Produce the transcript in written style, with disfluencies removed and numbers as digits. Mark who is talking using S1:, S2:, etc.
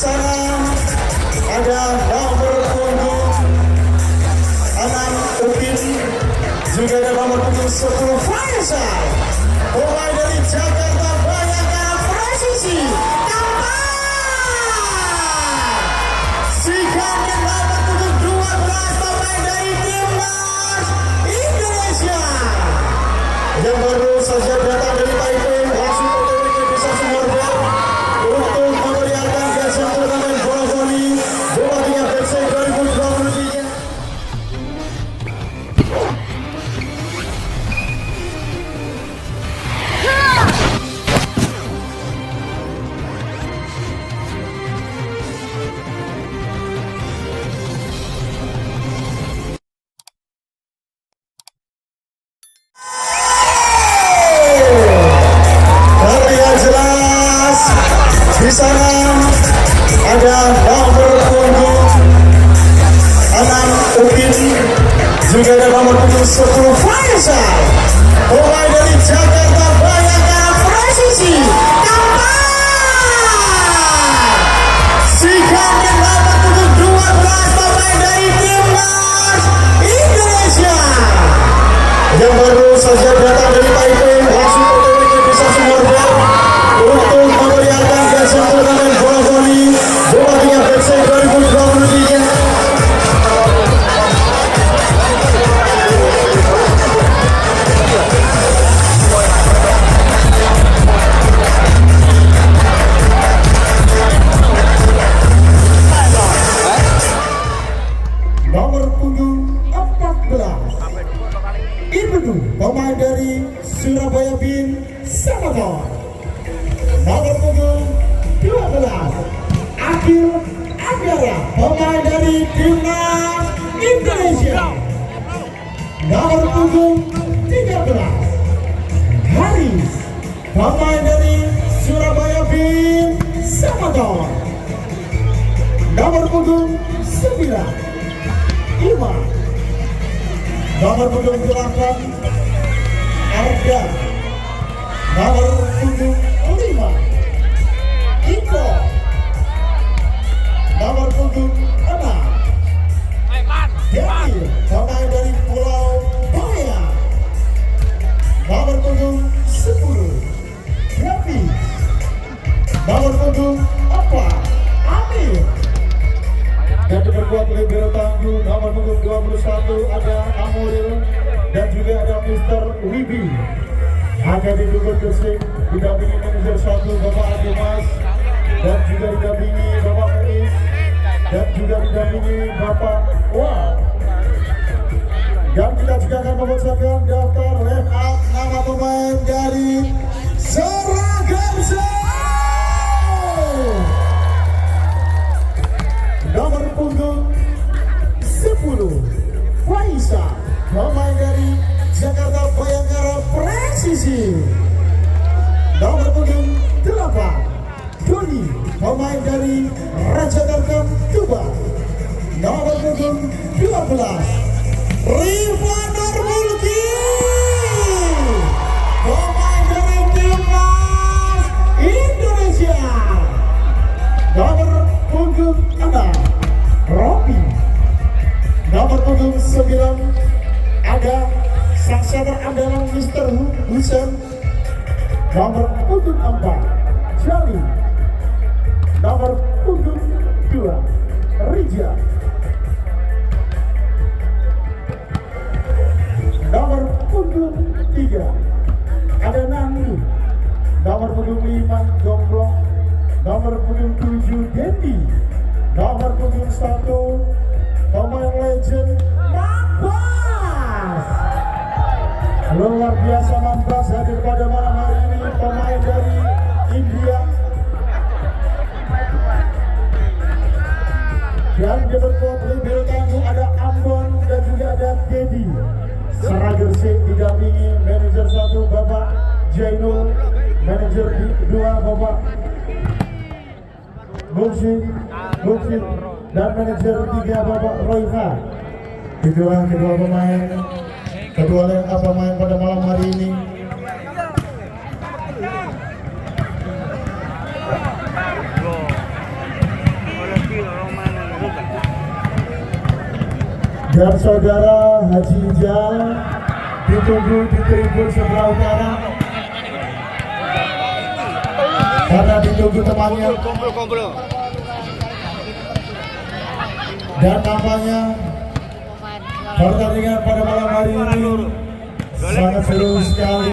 S1: sana ada nomor punggung 6 Upin, juga ada nomor punggung 10 Faisal. Mulai dari Jakarta Bayangkara presisi sikat dan nomor punggung 12 pemain dari Timnas Indonesia yang baru saja datang dari Taipei, langsung OTW ke Desa Sumarber untuk memeriahkan Asian Turnamen Bola Voli Bola Tingkat FC 2023. Terlihat jelas di sana ada nomor punggung 6 Upin, juga ada nomor punggung 10 Faisal. Mulai dari Jakarta Bayangkara presisi sikat dan nomor punggung 12 pemain dari Timnas Indonesia yang baru saja datang dari Taipei, langsung OTW ke Desa Sumarber untuk memeriahkan Asian Turnamen Bola Voli Bola Tingkat FC 2023. Nomor punggung 14 Ibnu, pemain dari Surabaya Bin Samator. Nomor punggung 12 Akil Anggara, pemain dari Timnas Indonesia. Nomor punggung 13 Haris, pemain dari Surabaya Bin Samator. Nomor punggung 9 Iman, nomor punggung 8 Arga, nomor punggung 5 Iko, nomor punggung 6 Daniel, pemain dari Pulau Baya. Nomor punggung 10 David, nomor punggung 4 Amir. Dan diperkuat oleh Biro Tangguh nomor punggung 21 ada Amoril dan juga ada Mr. Wibi. Ada di Dukun Gersik didampingi manajer 1 Bapak Adimas, dan juga didampingi Bapak Muiz, dan juga didampingi Bapak Wah. Dan kita juga akan membacakan daftar line up nama pemain dari Seragam nomor punggung 10 Faisal, pemain dari Jakarta Bayangkara presisi. Nomor punggung 8 Doni, pemain dari Raja Tarkam Tuban. Nomor punggung 12 Rifanur Mulki, pemain dari Timnas Indonesia. Nomor punggung 6 Robi. Nomor punggung 9 ada sang center andalan Mr. Husen. Nomor punggung 4 Jali. Nomor punggung 2 Rija. Nomor punggung 3 ada Nani. Nomor punggung 5 Gomblong. Nomor punggung 7 Dendi. Nomor punggung 1 pemain legend Mampas. Luar biasa Mampas hadir pada malam hari ini, pemain dari India. Dan diperkuat oleh Biro Tangguh ada Ambon dan juga ada Dedi. Seragersik didampingi manajer 1 Bapak Jainul, manajer 2 Bapak Mursyid, dan manajer 3 Bapak Royha. Itulah kedua line up pemain pada malam hari ini. Dan saudara Haji Ijal ditunggu di tribun sebelah utara karena ditunggu temannya. Dan nampaknya pertandingan pada malam hari ini sangat seru sekali.